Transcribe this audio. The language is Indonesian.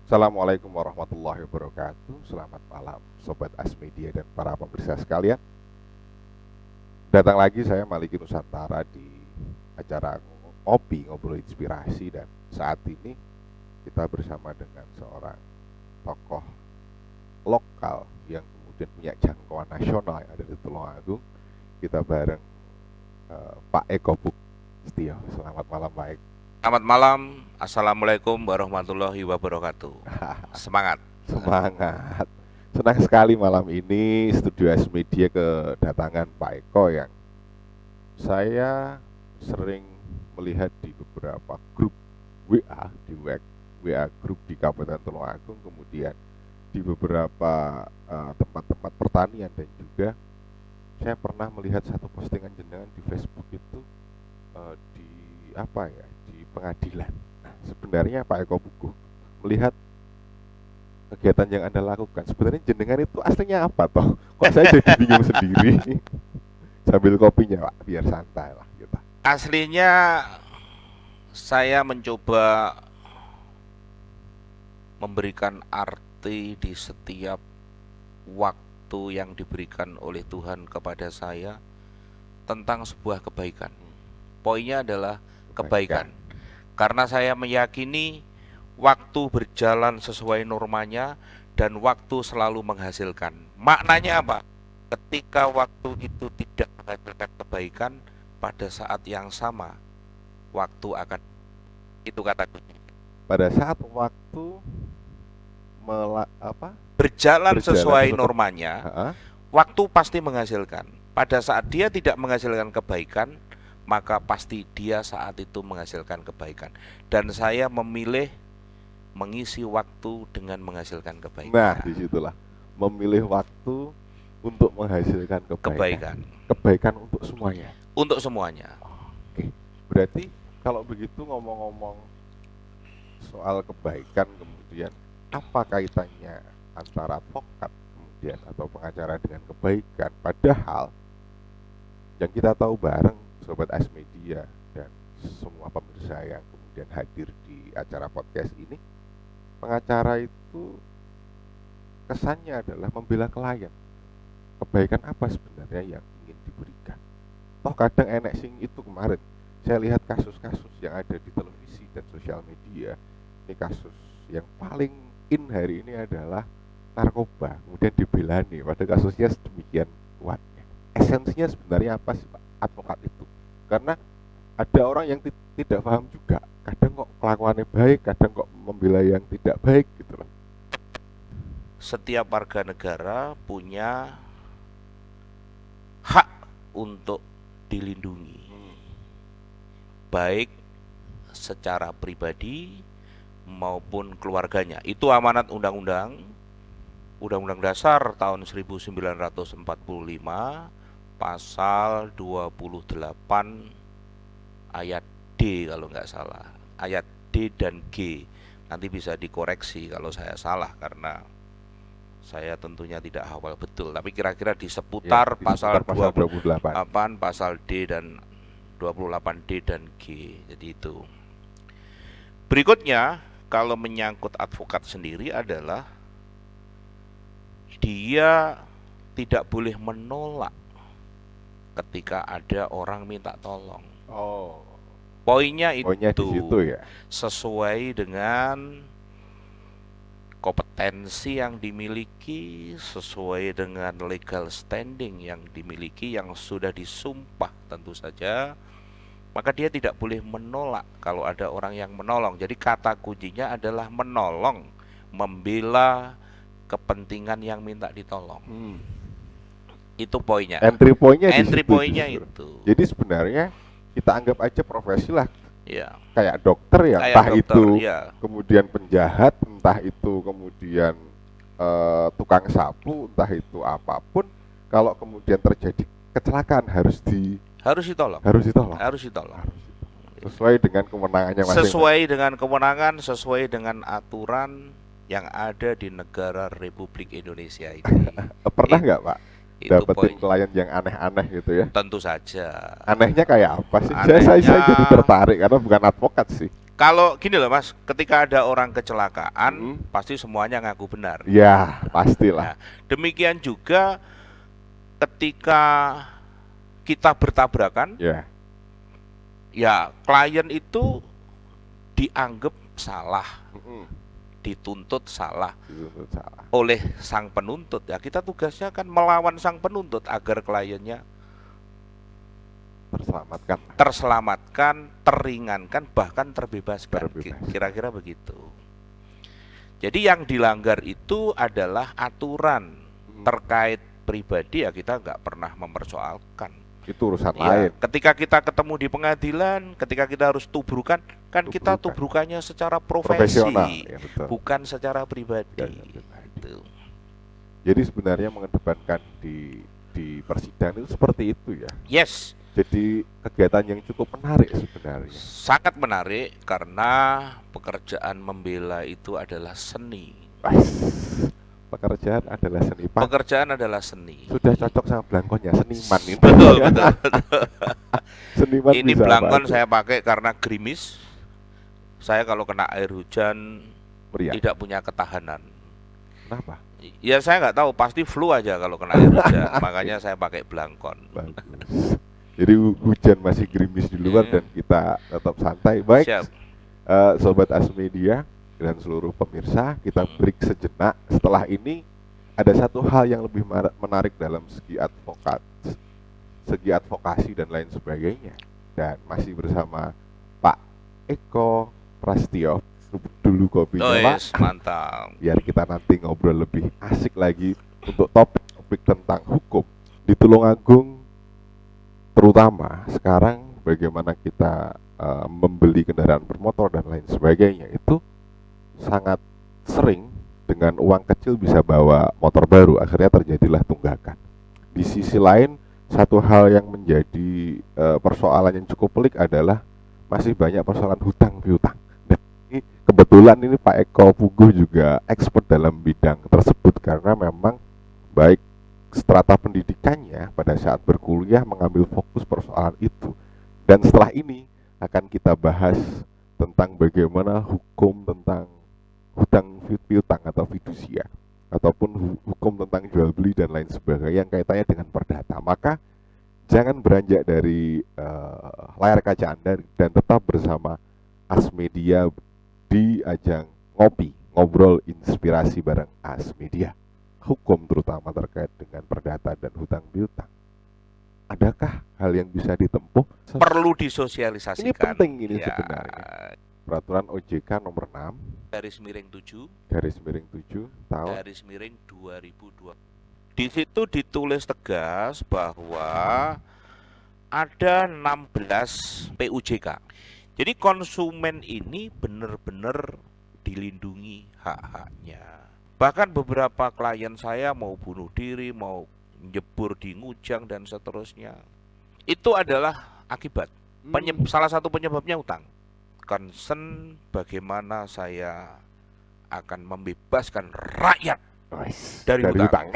Assalamualaikum warahmatullahi wabarakatuh. Selamat malam Sobat Asmedia dan para pemirsa sekalian. Datang lagi saya Maliki Nusantara di acara Ngopi Ngobrol Inspirasi. Dan saat ini kita bersama dengan seorang tokoh lokal yang kemudian punya jangkauan nasional yang ada di Tulungagung. Kita bareng Pak Eko Bustio. Selamat malam Pak Eko. Selamat malam, Assalamualaikum warahmatullahi wabarakatuh. Semangat. Semangat. Senang sekali malam ini Studio Asmedia kedatangan Pak Eko yang saya sering melihat di beberapa grup WA, di WA grup di Kabupaten Tulungagung, kemudian di beberapa tempat-tempat pertanian, dan juga saya pernah melihat satu postingan jenengan di Facebook itu di di pengadilan. Nah, sebenarnya Pak Eko Buku melihat kegiatan yang Anda lakukan, sebenarnya jenengan itu aslinya apa toh? Kok saya jadi bingung sendiri. Sambil kopinya Pak, biar santai lah kita. Aslinya saya mencoba memberikan arti di setiap waktu yang diberikan oleh Tuhan kepada saya tentang sebuah kebaikan. Poinnya adalah kebaikan. Karena saya meyakini waktu berjalan sesuai normanya dan waktu selalu menghasilkan. Maknanya apa? Ketika waktu itu tidak menghasilkan kebaikan, pada saat yang sama waktu akan, itu kata kunci. Pada saat waktu berjalan sesuai normanya, waktu pasti menghasilkan. Pada saat dia tidak menghasilkan kebaikan, maka pasti dia saat itu menghasilkan kebaikan. Dan saya memilih mengisi waktu dengan menghasilkan kebaikan. Nah, disitulah memilih waktu untuk menghasilkan kebaikan. Kebaikan untuk semuanya. Untuk semuanya. Oke. Berarti kalau begitu, ngomong-ngomong soal kebaikan, kemudian apa kaitannya antara advokat kemudian atau pengacara dengan kebaikan? Padahal yang kita tahu bareng Sobat Asmedia dan semua pemirsa yang kemudian hadir di acara podcast ini, pengacara itu kesannya adalah membela klien. Kebaikan apa sebenarnya yang ingin diberikan? Toh kadang enek sing itu, kemarin saya lihat kasus-kasus yang ada di televisi dan sosial media. Ini kasus yang paling in hari ini adalah narkoba, kemudian dibelani pada kasusnya sedemikian kuatnya. Esensinya sebenarnya apa sih Pak advokat itu? Karena ada orang yang tidak paham juga, kadang kok kelakuannya baik, kadang kok membela yang tidak baik gitu loh. Setiap warga negara punya hak untuk dilindungi, baik secara pribadi maupun keluarganya. Itu amanat Undang-Undang Dasar tahun 1945, pasal 28 ayat D kalau nggak salah, ayat D dan G. Nanti bisa dikoreksi kalau saya salah, karena saya tentunya tidak hafal betul, tapi kira-kira di seputar pasal 28, pasal D dan 28D dan G. Jadi itu. Berikutnya, kalau menyangkut advokat sendiri adalah dia tidak boleh menolak ketika ada orang minta tolong. Poinnya itu di situ ya. Sesuai dengan kompetensi yang dimiliki, sesuai dengan legal standing yang dimiliki, yang sudah disumpah tentu saja, maka dia tidak boleh menolak kalau ada orang yang menolong. Jadi kata kuncinya adalah menolong, membela kepentingan yang minta ditolong. Itu poinnya. Entry pointnya itu. Jadi sebenarnya kita anggap aja profesi lah. Ya. Kayak dokter ya, entah itu kemudian penjahat, entah itu kemudian tukang sapu, entah itu apapun. Kalau kemudian terjadi kecelakaan harus ditolong. Sesuai dengan kewenangannya masing-masing. Sesuai dengan aturan yang ada di negara Republik Indonesia ini. Pernah nggak Pak dapetin klien yang aneh-aneh gitu ya? Tentu saja. Anehnya kayak apa sih? Saya jadi tertarik karena bukan advokat sih. Kalau gini loh Mas, ketika ada orang kecelakaan, Hmm. pasti semuanya ngaku benar. Ya, pastilah. Nah, demikian juga ketika kita bertabrakan, Ya. ya klien itu dianggap salah, Mm-mm. dituntut salah Itu salah. oleh sang penuntut. Ya, kita tugasnya kan melawan sang penuntut agar kliennya Terselamatkan. terselamatkan, teringankan, bahkan terbebaskan. Terbebaskan. Kira-kira begitu. Jadi yang dilanggar itu adalah aturan terkait pribadi, ya kita nggak pernah mempersoalkan. Itu urusan Ya, lain. ketika kita ketemu di pengadilan, ketika kita harus tubrukan, kan kita Tubrukan. tubrukannya secara profesi, Profesional, ya betul. bukan secara pribadi. Ya, betul. Gitu. Jadi sebenarnya mengedepankan di persidangan itu seperti itu ya. Yes, Jadi kegiatan yang cukup menarik sebenarnya. sangat menarik karena pekerjaan membela itu adalah seni. Wais, pekerjaan adalah seni. Pak, Pekerjaan adalah seni. sudah cocok sama belangkonnya, seniman ini. Betul, betul. Seniman Ini bisa apa belangkon aja. saya pakai karena gerimis. Saya kalau kena air hujan Meriah. tidak punya ketahanan. Kenapa? Ya saya nggak tahu, pasti flu aja kalau kena air hujan. Makanya saya pakai belangkon. Bagus. Jadi hujan masih gerimis di luar dan kita tetap santai. Baik, Siap. Sobat Asmedia dan seluruh pemirsa, kita break sejenak. Setelah ini ada satu hal yang lebih menarik dalam segi advokasi dan lain sebagainya. Dan masih bersama Pak Eko Prastio. Dulu kopinya Oh Pak, yes, mantap. biar kita nanti ngobrol lebih asik lagi untuk topik-topik tentang hukum di Tulungagung, terutama sekarang bagaimana kita membeli kendaraan bermotor dan lain sebagainya. Itu sangat sering dengan uang kecil bisa bawa motor baru, akhirnya terjadilah tunggakan. Di sisi lain, satu hal yang menjadi persoalan yang cukup pelik adalah masih banyak persoalan hutang piutang. Dan ini kebetulan ini Pak Eko Puguh juga expert dalam bidang tersebut karena memang baik strata pendidikannya pada saat berkuliah mengambil fokus persoalan itu. Dan setelah ini akan kita bahas tentang bagaimana hukum tentang hutang piutang atau fidusia, ataupun hukum tentang jual beli dan lain sebagainya yang kaitannya dengan perdata. Maka jangan beranjak dari layar kaca Anda dan tetap bersama Asmedia di ajang ngobrol inspirasi bareng Asmedia. Hukum terutama terkait dengan perdata dan hutang piutang. Adakah hal yang bisa ditempuh? Perlu disosialisasikan. Ini penting ini Ya, sebenarnya. Peraturan OJK nomor 6 /7 tahun garis miring 2002. Di situ ditulis tegas bahwa ada 16 PUJK. Jadi konsumen ini benar-benar dilindungi hak-haknya. Bahkan beberapa klien saya mau bunuh diri, mau jebur di Ngujang dan seterusnya. Itu adalah akibat. Salah satu penyebabnya utang. Concern bagaimana saya akan membebaskan rakyat dari hutang.